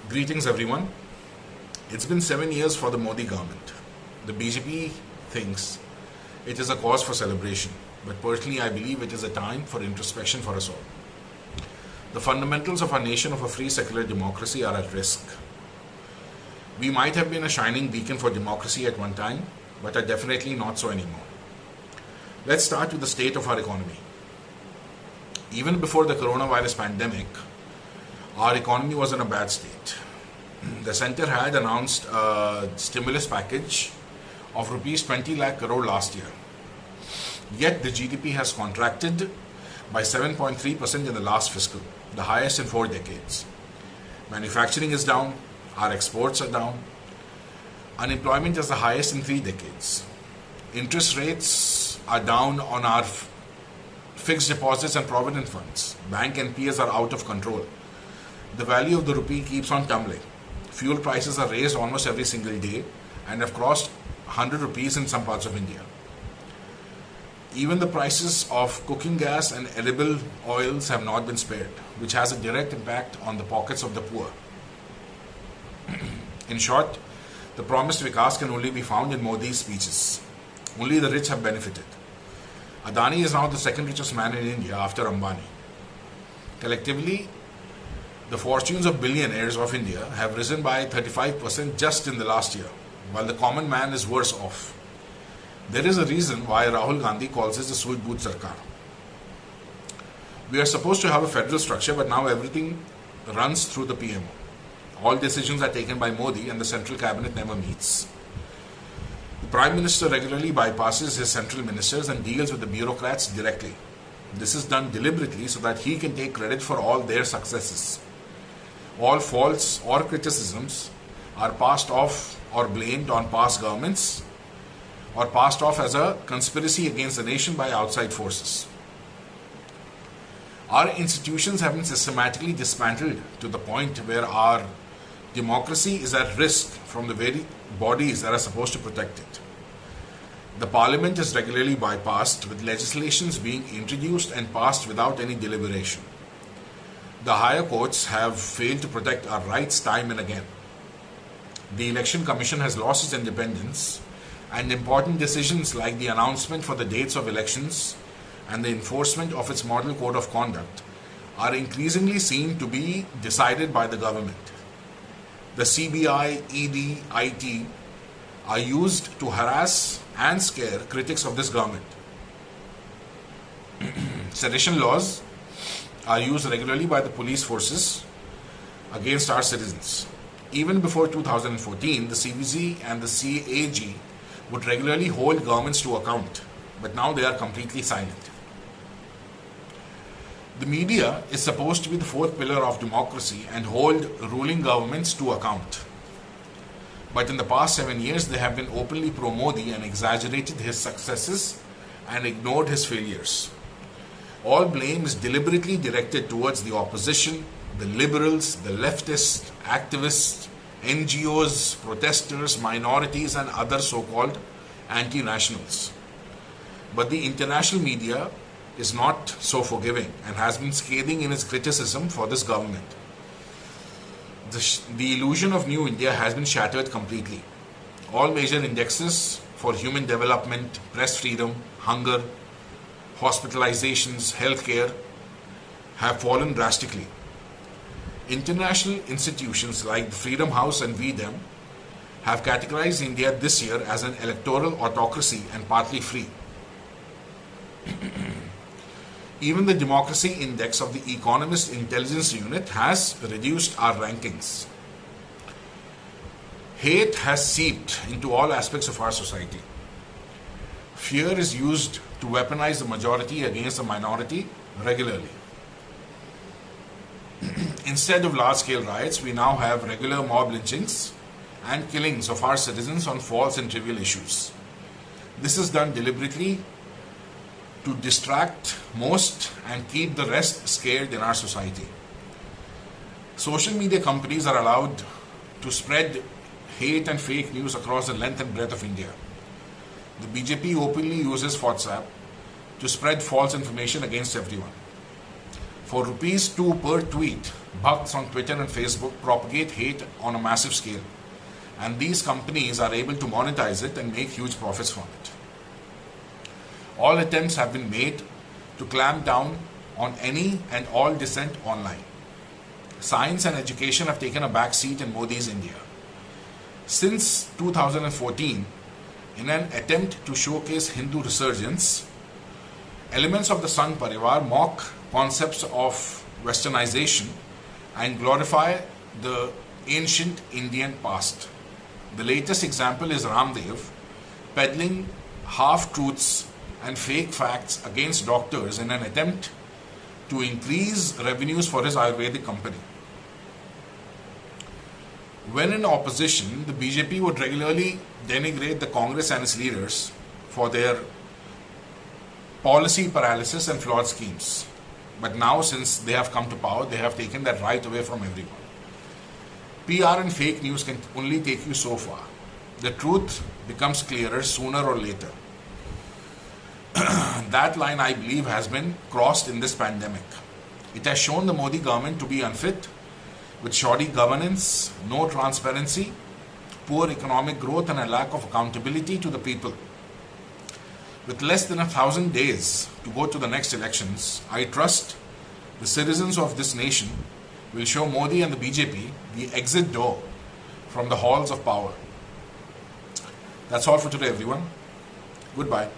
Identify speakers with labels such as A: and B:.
A: Greetings everyone. It's been 7 years for the Modi government. The BJP thinks it is a cause for celebration, but personally I believe it is a time for introspection for us all. The fundamentals of our nation of a free secular democracy are at risk. We might have been a shining beacon for democracy at one time, but are definitely not so anymore. Let's start with the state of our economy. Even before the coronavirus pandemic, our economy was in a bad state. The centre had announced a stimulus package of rupees 20 lakh crore last year. Yet the GDP has contracted by 7.3% in the last fiscal, the highest in 4 decades. Manufacturing is down, our exports are down. Unemployment is the highest in 3 decades. Interest rates are down on our fixed deposits and provident funds. Bank NPAs are out of control. The value of the rupee keeps on tumbling. Fuel prices are raised almost every single day and have crossed 100 rupees in some parts of India. Even the prices of cooking gas and edible oils have not been spared, which has a direct impact on the pockets of the poor. In short, the promised Vikas can only be found in Modi's speeches. Only the rich have benefited. Adani is now the second richest man in India after Ambani. Collectively, the fortunes of billionaires of India have risen by 35% just in the last year, while the common man is worse off. There is a reason why Rahul Gandhi calls this the Sweet Boot Sarkar. We are supposed to have a federal structure, but now everything runs through the PMO. All decisions are taken by Modi and the central cabinet never meets. The Prime Minister regularly bypasses his central ministers and deals with the bureaucrats directly. This is done deliberately so that he can take credit for all their successes. All faults or criticisms are passed off or blamed on past governments or passed off as a conspiracy against the nation by outside forces. Our institutions have been systematically dismantled to the point where our democracy is at risk from the very bodies that are supposed to protect it. The parliament is regularly bypassed, with legislations being introduced and passed without any deliberation. The higher courts have failed to protect our rights time and again. The Election Commission has lost its independence, and important decisions like the announcement for the dates of elections and the enforcement of its model code of conduct are increasingly seen to be decided by the government. The CBI, ED, IT are used to harass and scare critics of this government. Sedition laws are used regularly by the police forces against our citizens. Even before 2014, the CBC and the CAG would regularly hold governments to account, but now they are completely silent. The media is supposed to be the fourth pillar of democracy and hold ruling governments to account. But in the past 7 years, they have been openly pro-Modi and exaggerated his successes and ignored his failures. All blame is deliberately directed towards the opposition, the liberals, the leftists, activists, NGOs, protesters, minorities, and other so-called anti-nationals. But the international media is not so forgiving and has been scathing in its criticism for this government. The illusion of New India has been shattered completely. All major indexes for human development, press freedom, hunger, hospitalizations, healthcare have fallen drastically. International institutions like the Freedom House and VDEM have categorized India this year as an electoral autocracy and partly free. Even the Democracy Index of the Economist Intelligence Unit has reduced our rankings. Hate has seeped into all aspects of our society. Fear is used to weaponize the majority against the minority regularly. Instead of large-scale riots, we now have regular mob lynchings and killings of our citizens on false and trivial issues. This is done deliberately to distract most and keep the rest scared in our society. Social media companies are allowed to spread hate and fake news across the length and breadth of India. The BJP openly uses WhatsApp to spread false information against everyone. For rupees 2 per tweet, Bhakts on Twitter and Facebook propagate hate on a massive scale, and these companies are able to monetize it and make huge profits from it. All attempts have been made to clamp down on any and all dissent online. Science and education have taken a back seat in Modi's India. Since 2014, in an attempt to showcase Hindu resurgence, elements of the Sangh Parivar mock concepts of westernization and glorify the ancient Indian past. The latest example is Ramdev peddling half-truths and fake facts against doctors in an attempt to increase revenues for his Ayurvedic company. When in opposition, the BJP would regularly denigrate the Congress and its leaders for their policy paralysis and flawed schemes. But now, since they have come to power, they have taken that right away from everyone. PR and fake news can only take you so far. The truth becomes clearer sooner or later. That line, I believe, has been crossed in this pandemic. It has shown the Modi government to be unfit, with shoddy governance, no transparency, poor economic growth, and a lack of accountability to the people. With less than 1,000 days to go to the next elections, I trust the citizens of this nation will show Modi and the BJP the exit door from the halls of power. That's all for today, everyone. Goodbye.